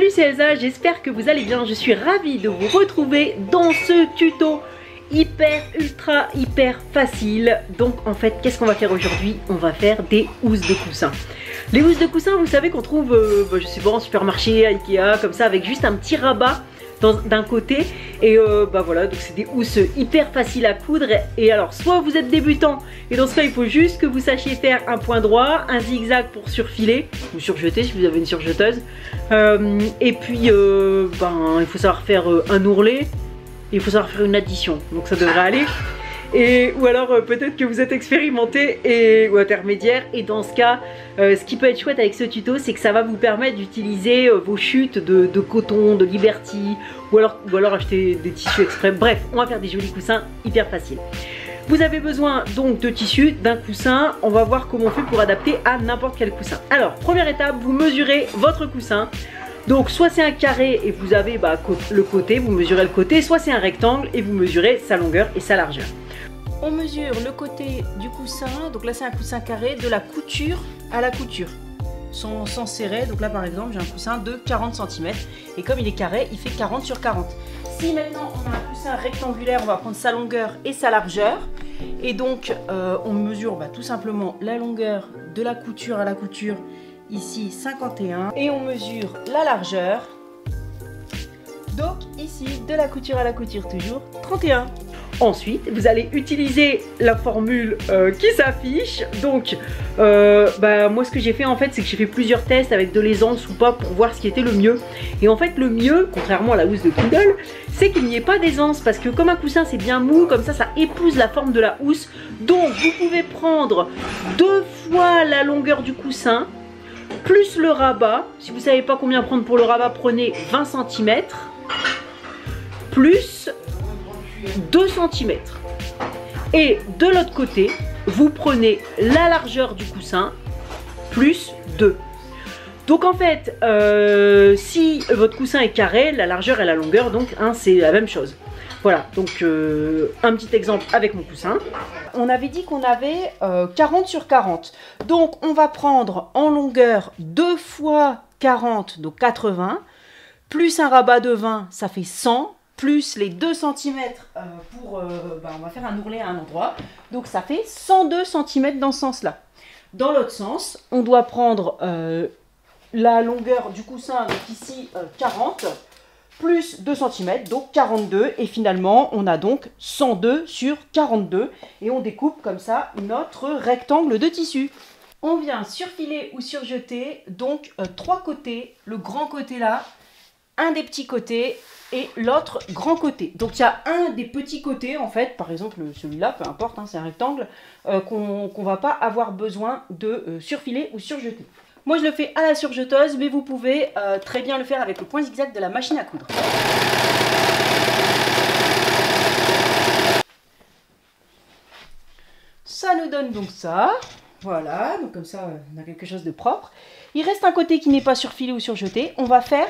Salut, c'est Elsa, j'espère que vous allez bien. Je suis ravie de vous retrouver dans ce tuto hyper facile. Donc en fait, qu'est-ce qu'on va faire aujourd'hui? On va faire des housses de coussins. Les housses de coussins, vous savez qu'on trouve, je sais pas, en supermarché, à Ikea, comme ça, avec juste un petit rabat d'un côté. Et voilà, donc c'est des housses hyper faciles à coudre. Et alors, soit vous êtes débutant, et dans ce cas, il faut juste que vous sachiez faire un point droit, un zigzag pour surfiler, ou surjeter si vous avez une surjeteuse. Et puis, il faut savoir faire un ourlet, et il faut savoir faire une addition, donc ça devrait aller. Ou alors peut-être que vous êtes expérimenté ou intermédiaire, et dans ce cas, ce qui peut être chouette avec ce tuto, c'est que ça va vous permettre d'utiliser vos chutes de coton, de Liberty, ou alors acheter des tissus exprès. Bref, on va faire des jolis coussins hyper faciles. Vous avez besoin donc de tissu, d'un coussin. On va voir comment on fait pour adapter à n'importe quel coussin. Alors, première étape, vous mesurez votre coussin. Donc soit c'est un carré et vous avez le côté, vous mesurez le côté, soit c'est un rectangle et vous mesurez sa longueur et sa largeur. On mesure le côté du coussin, donc là c'est un coussin carré, de la couture à la couture, sans serrer. Donc là par exemple j'ai un coussin de 40 cm et comme il est carré, il fait 40 sur 40. Si maintenant on a un coussin rectangulaire, on va prendre sa longueur et sa largeur. Et donc on mesure tout simplement la longueur de la couture à la couture, ici 51, et on mesure la largeur, donc ici de la couture à la couture toujours 31. Ensuite, vous allez utiliser la formule qui s'affiche. Donc, moi ce que j'ai fait en fait, c'est que j'ai fait plusieurs tests avec de l'aisance ou pas pour voir ce qui était le mieux. Et en fait, le mieux, contrairement à la housse de Kindle, c'est qu'il n'y ait pas d'aisance, parce que comme un coussin c'est bien mou, comme ça épouse la forme de la housse. Donc, vous pouvez prendre 2 fois la longueur du coussin, plus le rabat. Si vous ne savez pas combien prendre pour le rabat, prenez 20 cm, plus 2 cm. Et de l'autre côté, vous prenez la largeur du coussin, plus 2. Donc en fait, si votre coussin est carré, la largeur et la longueur, donc c'est la même chose. Voilà, donc un petit exemple avec mon coussin. On avait dit qu'on avait 40 sur 40. Donc on va prendre en longueur 2 fois 40, donc 80, plus un rabat de 20, ça fait 100, plus les 2 cm on va faire un ourlet à un endroit. Donc ça fait 102 cm dans ce sens-là. Dans l'autre sens, on doit prendre la longueur du coussin, donc ici 40, plus 2 cm, donc 42, et finalement on a donc 102 sur 42, et on découpe comme ça notre rectangle de tissu. On vient surfiler ou surjeter, donc 3 côtés, le grand côté là, un des petits côtés et l'autre grand côté. Donc il y a un des petits côtés en fait, par exemple celui-là, peu importe, c'est un rectangle, qu'on va pas avoir besoin de surfiler ou surjeter. Moi je le fais à la surjeteuse, mais vous pouvez très bien le faire avec le point zigzag de la machine à coudre. Ça nous donne donc ça. Voilà, donc comme ça on a quelque chose de propre. Il reste un côté qui n'est pas surfilé ou surjeté. On va faire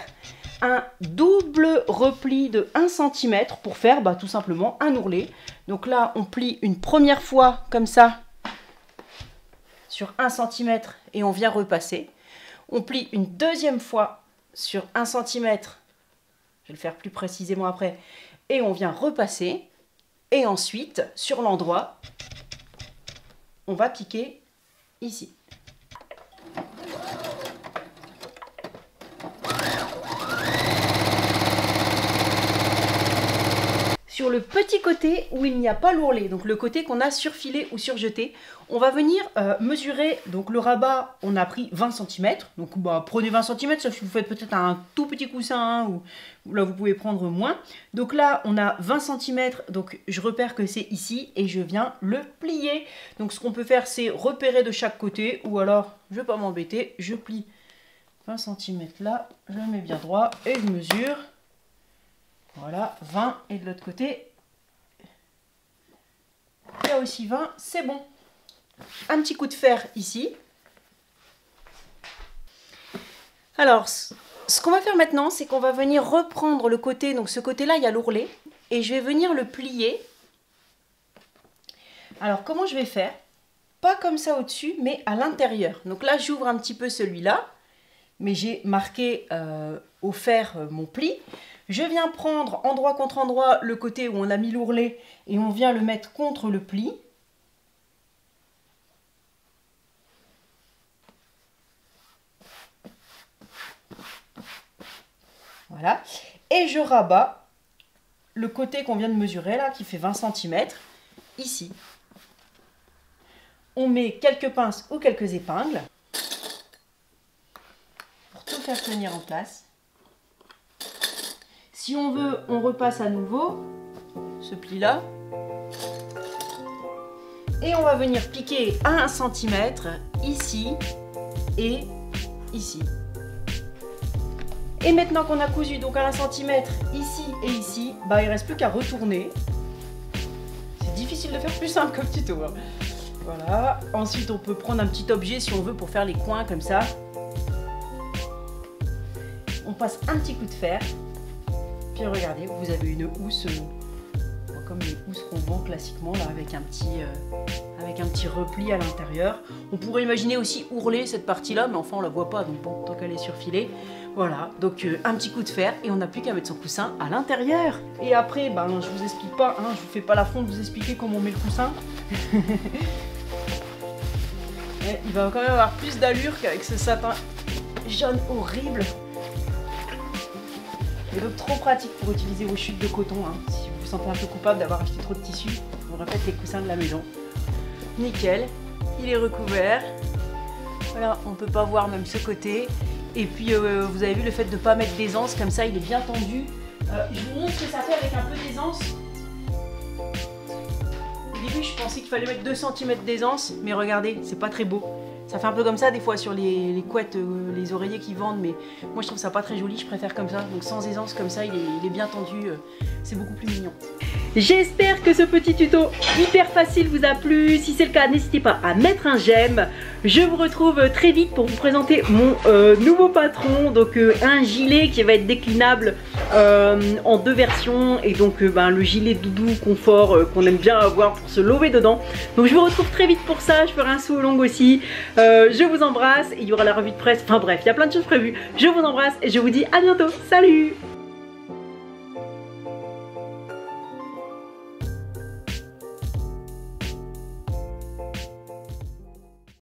un double repli de 1 cm pour faire tout simplement un ourlet. Donc là on plie une première fois comme ça sur 1 cm et on vient repasser. On plie une deuxième fois sur 1 cm, je vais le faire plus précisément après, et on vient repasser. Et ensuite, sur l'endroit, on va piquer ici. Sur le petit côté où il n'y a pas l'ourlet, donc le côté qu'on a surfilé ou surjeté, on va venir mesurer. Donc le rabat, on a pris 20 cm. Donc prenez 20 cm, sauf si vous faites peut-être un tout petit coussin, ou là vous pouvez prendre moins. Donc là, on a 20 cm, donc je repère que c'est ici et je viens le plier. Donc ce qu'on peut faire, c'est repérer de chaque côté, ou alors, je ne vais pas m'embêter, je plie 20 cm là, je le mets bien droit et je mesure. Voilà, 20, et de l'autre côté, il y a aussi 20, c'est bon. Un petit coup de fer ici. Alors, ce qu'on va faire maintenant, c'est qu'on va venir reprendre le côté, donc ce côté-là, il y a l'ourlet, et je vais venir le plier. Alors, comment je vais faire? Pas comme ça au-dessus, mais à l'intérieur. Donc là, j'ouvre un petit peu celui-là, mais j'ai marqué au fer mon pli. Je viens prendre endroit contre endroit le côté où on a mis l'ourlet et on vient le mettre contre le pli. Voilà. Et je rabats le côté qu'on vient de mesurer là, qui fait 20 cm, ici. On met quelques pinces ou quelques épingles pour tout faire tenir en place. Si on veut, on repasse à nouveau ce pli-là. Et on va venir piquer à 1 cm ici et ici. Et maintenant qu'on a cousu donc à 1 cm ici et ici, bah, il ne reste plus qu'à retourner. C'est difficile de faire plus simple comme tuto. Hein. Voilà. Ensuite, on peut prendre un petit objet si on veut pour faire les coins comme ça. On passe un petit coup de fer. Puis regardez, vous avez une housse, comme les housses qu'on vend classiquement, là, avec un petit repli à l'intérieur. On pourrait imaginer aussi ourler cette partie-là, mais enfin on la voit pas, donc bon, tant qu'elle est surfilée. Voilà, donc un petit coup de fer et on n'a plus qu'à mettre son coussin à l'intérieur. Et après, ben, je vous explique pas, hein, je vous fais pas l'affront de vous expliquer comment on met le coussin. Il va quand même avoir plus d'allure qu'avec ce satin jaune horrible. Et donc trop pratique pour utiliser vos chutes de coton, hein. Si vous vous sentez un peu coupable d'avoir acheté trop de tissu, on refaites les coussins de la maison. Nickel, il est recouvert. Voilà, on peut pas voir même ce côté. Et puis vous avez vu le fait de ne pas mettre d'aisance, comme ça il est bien tendu. Je vous montre ce que ça fait avec un peu d'aisance. Au début je pensais qu'il fallait mettre 2 cm d'aisance, mais regardez, c'est pas très beau. Ça fait un peu comme ça des fois sur les couettes, les oreillers qui vendent, mais moi je trouve ça pas très joli, je préfère comme ça. Donc sans aisance comme ça, il est bien tendu, c'est beaucoup plus mignon. J'espère que ce petit tuto hyper facile vous a plu. Si c'est le cas, n'hésitez pas à mettre un j'aime. Je vous retrouve très vite pour vous présenter mon nouveau patron, donc un gilet qui va être déclinable en 2 versions, et donc le gilet doudou confort qu'on aime bien avoir pour se lever dedans. Donc je vous retrouve très vite pour ça, je ferai un saut long aussi. Je vous embrasse, et il y aura la revue de presse, enfin bref, il y a plein de choses prévues. Je vous embrasse et je vous dis à bientôt, salut!